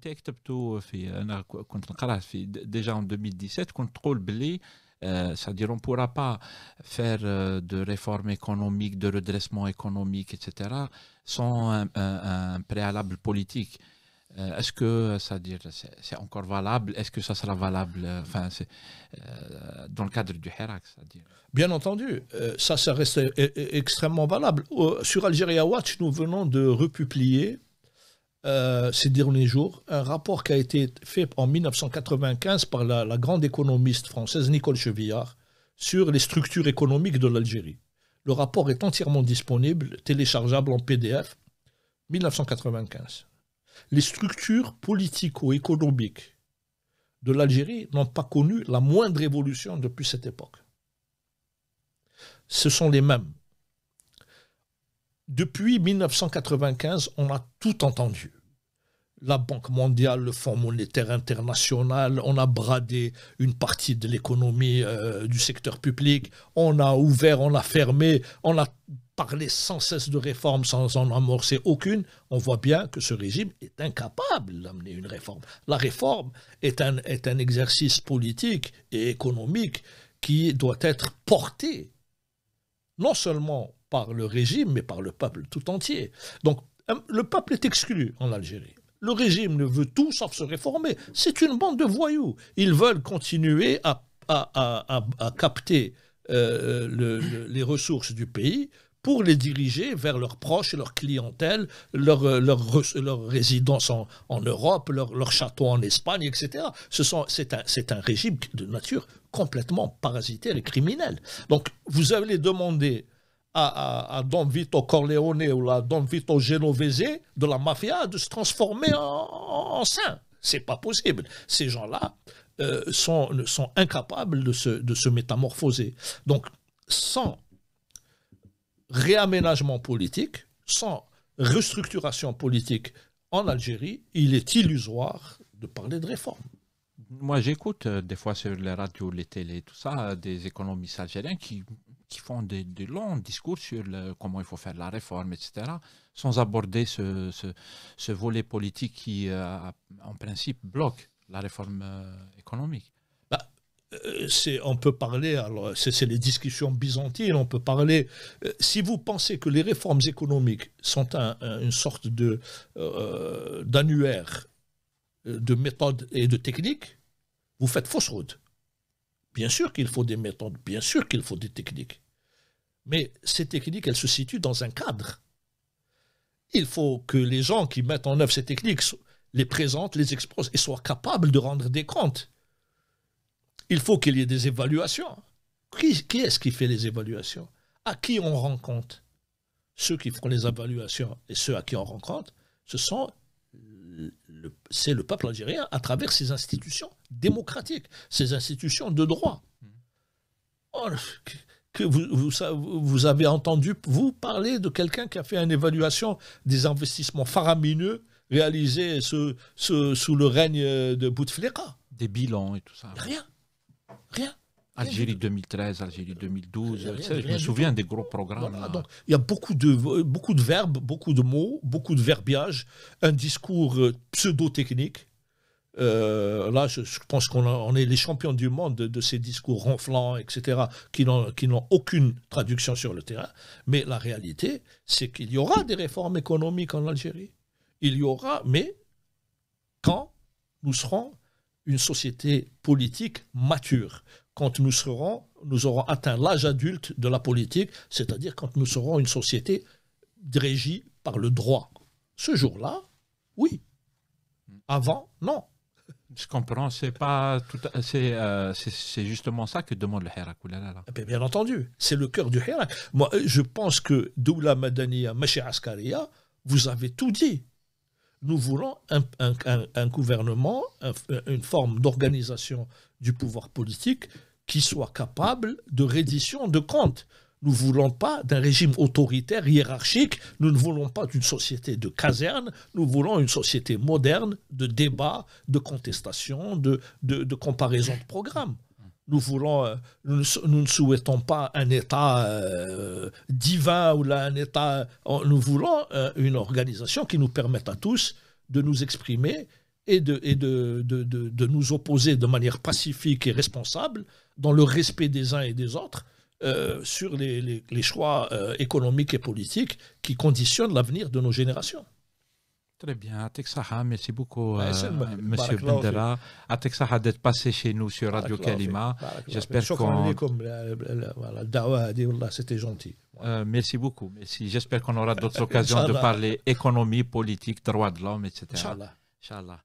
انت كتبتوا في انا كنت نقراه في déjà en 2017 كنت تقول بلي c'est-à-dire on ne pourra pas faire de réformes économiques, de redressement économique, etc., sans un préalable politique. Est-ce que, c'est-à-dire, c'est encore valable? Est-ce que ça sera valable enfin, dans le cadre du Hirak, c'est-à-dire? Bien entendu, ça reste extrêmement valable. Sur Algeria Watch, nous venons de republier ces derniers jours un rapport qui a été fait en 1995 par la grande économiste française Nicole Chevillard sur les structures économiques de l'Algérie. Le rapport est entièrement disponible, téléchargeable en PDF, 1995. Les structures politico-économiques de l'Algérie n'ont pas connu la moindre évolution depuis cette époque. Ce sont les mêmes. Depuis 1995, on a tout entendu. La Banque mondiale, le Fonds monétaire international, on a bradé une partie de l'économie du secteur public, on a ouvert, on a fermé, on a parlé sans cesse de réformes sans en amorcer aucune. On voit bien que ce régime est incapable d'amener une réforme. La réforme est un exercice politique et économique qui doit être porté non seulement par le régime, mais par le peuple tout entier. Donc, le peuple est exclu en Algérie. Le régime ne veut tout sauf se réformer. C'est une bande de voyous. Ils veulent continuer à capter les ressources du pays pour les diriger vers leurs proches, leur clientèle, leur résidence en Europe, leur château en Espagne, etc. C'est un régime de nature complètement parasitaire et criminel. Donc, vous allez demander à Don Vito Corleone ou à Don Vito Genovese de la mafia de se transformer en saint. C'est pas possible. Ces gens-là sont incapables de se métamorphoser. Donc, sans réaménagement politique, sans restructuration politique en Algérie, il est illusoire de parler de réforme. Moi, j'écoute des fois sur les radios, les télés, tout ça, des économistes algériens qui font des longs discours sur comment il faut faire la réforme, etc., sans aborder ce volet politique qui, en principe, bloque la réforme économique. On peut parler, alors c'est les discussions byzantines, on peut parler, si vous pensez que les réformes économiques sont une sorte d'annuaire de méthodes et de techniques, vous faites fausse route. Bien sûr qu'il faut des méthodes, bien sûr qu'il faut des techniques. Mais ces techniques, elles se situent dans un cadre. Il faut que les gens qui mettent en œuvre ces techniques les présentent, les exposent et soient capables de rendre des comptes. Il faut qu'il y ait des évaluations. Qui est-ce qui fait les évaluations? À qui on rend compte? Ceux qui font les évaluations et ceux à qui on rend compte, c'est le peuple algérien à travers ses institutions démocratiques, ses institutions de droit. Que vous avez entendu, vous, parler de quelqu'un qui a fait une évaluation des investissements faramineux réalisés sous le règne de Bouteflika? Des bilans et tout ça. Rien. Algérie 2013, Algérie 2012, je me souviens des gros programmes. Voilà, donc, il y a beaucoup de verbes, beaucoup de mots, beaucoup de verbiage, un discours pseudo-technique. Là, je pense qu'on est les champions du monde de ces discours ronflants, etc., qui n'ont aucune traduction sur le terrain. Mais la réalité, c'est qu'il y aura des réformes économiques en Algérie. Il y aura, mais quand nous serons une société politique mature, quand nous aurons atteint l'âge adulte de la politique, c'est-à-dire quand nous serons une société régie par le droit. Ce jour-là, oui. Avant, non. Je comprends, c'est pas tout, c'est justement ça que demande le Hirak. Bien entendu, c'est le cœur du Hirak. Moi, je pense que Doula Madaniya, Machi Askaria, vous avez tout dit. Nous voulons un gouvernement, une forme d'organisation du pouvoir politique qui soit capable de reddition de comptes. Nous ne voulons pas d'un régime autoritaire, hiérarchique, nous ne voulons pas d'une société de caserne, nous voulons une société moderne de débat, de contestation, de comparaison de programmes. Nous ne souhaitons pas un État divin ou là, un État. Nous voulons une organisation qui nous permette à tous de nous exprimer de nous opposer de manière pacifique et responsable, dans le respect des uns et des autres, sur les choix économiques et politiques qui conditionnent l'avenir de nos générations. Très bien, Atek Saha, merci beaucoup, Monsieur Barakallahu Bendera. Atek Saha d'être passé chez nous sur Radio Kalima. J'espère qu'on... C'était gentil. Merci beaucoup. Merci. J'espère qu'on aura d'autres occasions de parler économie, politique, droits de l'homme, etc. Inch'Allah. Inch'Allah.